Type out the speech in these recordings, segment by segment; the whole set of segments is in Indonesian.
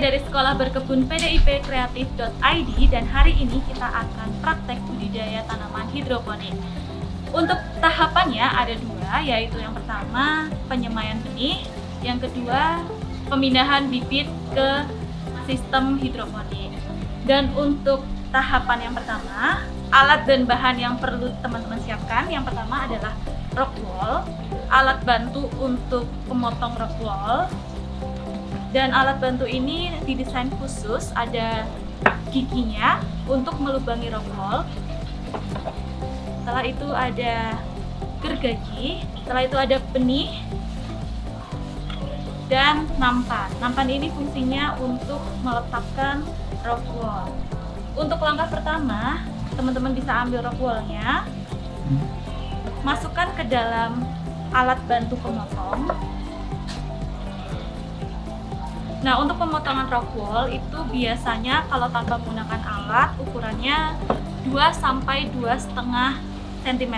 dari Sekolah Berkebun PDIP Kreatif.id dan hari ini kita akan praktek budidaya tanaman hidroponik. Untuk tahapannya ada dua, yaitu yang pertama penyemaian benih, yang kedua pemindahan bibit ke sistem hidroponik. Dan untuk tahapan yang pertama, alat dan bahan yang perlu teman-teman siapkan, yang pertama adalah rock wool, alat bantu untuk pemotong rock wool. Dan alat bantu ini didesain khusus, ada giginya untuk melubangi rock wool. Setelah itu ada gergaji, setelah itu ada benih dan nampan. Nampan ini fungsinya untuk meletakkan rock wool. Untuk langkah pertama, teman-teman bisa ambil rock woolnya, masukkan ke dalam alat bantu pemotong. Nah, untuk pemotongan rock wool itu biasanya kalau tanpa menggunakan alat ukurannya 2–2,5 cm.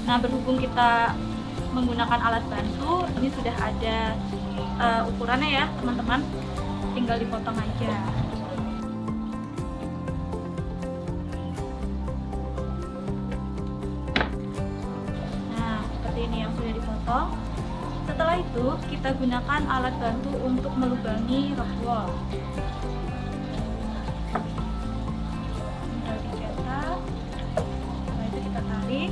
Nah, berhubung kita menggunakan alat bantu, ini sudah ada ukurannya ya teman-teman, tinggal dipotong aja. Nah, seperti ini yang sudah dipotong. Setelah itu, kita gunakan alat bantu untuk melubangi rock wool. Tinggal dicetak, setelah itu kita tarik.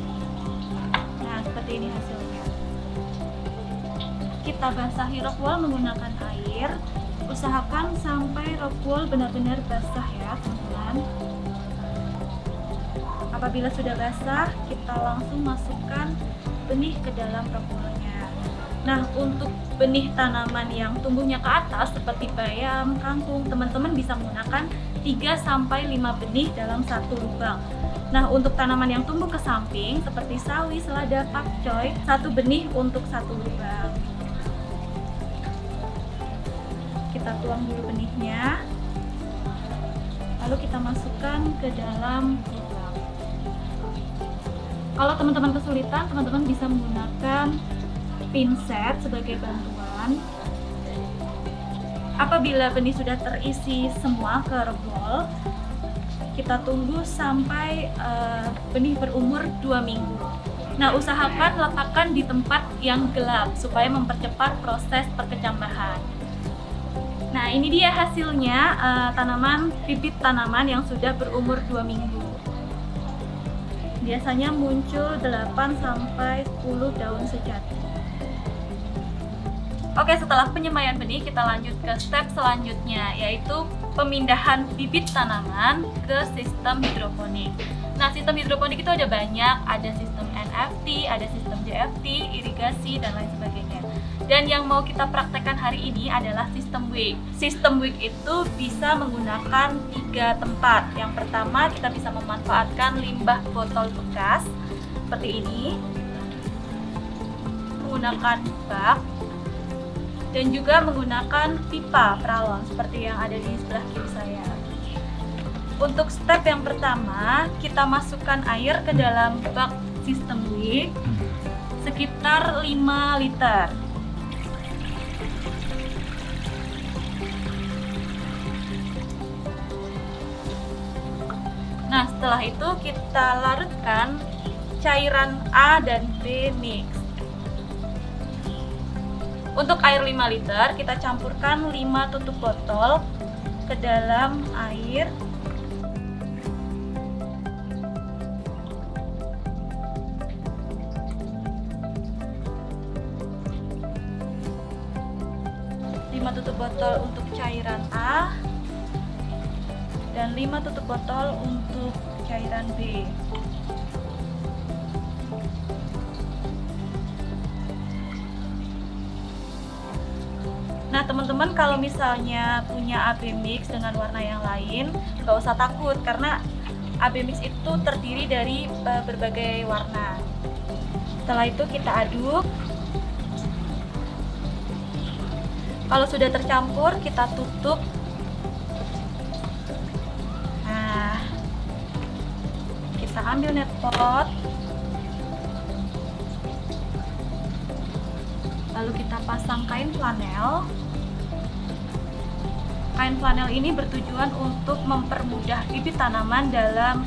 Nah, seperti ini hasilnya. Kita basahi rock wool menggunakan air. Usahakan sampai rock wool benar-benar basah ya, teman-teman. Apabila sudah basah, kita langsung masukkan benih ke dalam rock woolnya. Nah, untuk benih tanaman yang tumbuhnya ke atas seperti bayam, kangkung, teman-teman bisa menggunakan 3–5 benih dalam satu lubang. Nah, untuk tanaman yang tumbuh ke samping seperti sawi, selada, pakcoy, 1 benih untuk 1 lubang. Kita tuang dulu benihnya, lalu kita masukkan ke dalam lubang. Kalau teman-teman kesulitan, teman-teman bisa menggunakan pinset sebagai bantuan. Apabila benih sudah terisi semua ke rock wool, kita tunggu sampai benih berumur 2 minggu. Nah, usahakan letakkan di tempat yang gelap supaya mempercepat proses perkecambahan. Nah, ini dia hasilnya bibit tanaman yang sudah berumur 2 minggu. Biasanya muncul 8–10 daun sejati. Oke, setelah penyemaian benih, kita lanjut ke step selanjutnya, yaitu pemindahan bibit tanaman ke sistem hidroponik. Nah, sistem hidroponik itu ada banyak, ada sistem NFT, ada sistem JFT, irigasi, dan lain sebagainya. Dan yang mau kita praktekkan hari ini adalah sistem wig. Sistem wig itu bisa menggunakan 3 tempat. Yang pertama, kita bisa memanfaatkan limbah botol bekas, seperti ini, menggunakan bak, dan juga menggunakan pipa pralon seperti yang ada di sebelah kiri saya. Untuk step yang pertama, kita masukkan air ke dalam bak sistem wig sekitar 5 liter. Nah, setelah itu kita larutkan cairan A dan B mix. Untuk air 5 liter, kita campurkan 5 tutup botol ke dalam air. Tutup botol untuk cairan A dan 5 tutup botol untuk cairan B. Nah, teman-teman kalau misalnya punya AB mix dengan warna yang lain, nggak usah takut karena AB mix itu terdiri dari berbagai warna. Setelah itu kita aduk. Kalau sudah tercampur, kita tutup. Nah, kita ambil net pot, lalu kita pasang kain flanel. Kain flanel ini bertujuan untuk mempermudah bibit tanaman dalam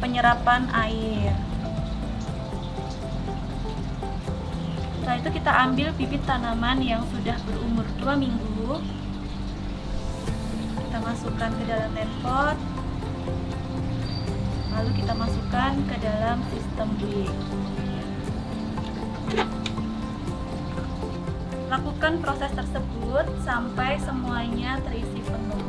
penyerapan air. Setelah itu kita ambil bibit tanaman yang sudah berumur 2 minggu. Kita masukkan ke dalam pot. Lalu kita masukkan ke dalam sistem drip. Lakukan proses tersebut sampai semuanya terisi penuh.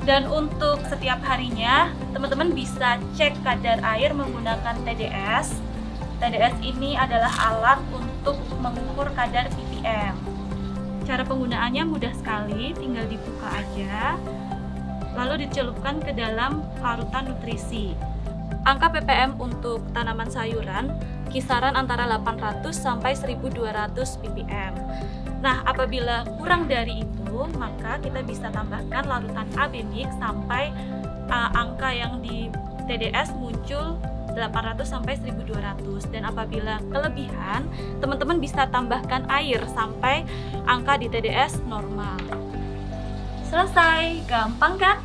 Dan untuk setiap harinya, teman-teman bisa cek kadar air menggunakan TDS. TDS ini adalah alat untuk mengukur kadar ppm. Cara penggunaannya mudah sekali, tinggal dibuka aja, lalu dicelupkan ke dalam larutan nutrisi. Angka ppm untuk tanaman sayuran kisaran antara 800 sampai 1200 ppm. Nah, apabila kurang dari itu, maka kita bisa tambahkan larutan AB mix sampai angka yang di TDS muncul 800 sampai 1200. Dan apabila kelebihan, teman-teman bisa tambahkan air sampai angka di TDS normal. Selesai, gampang kan?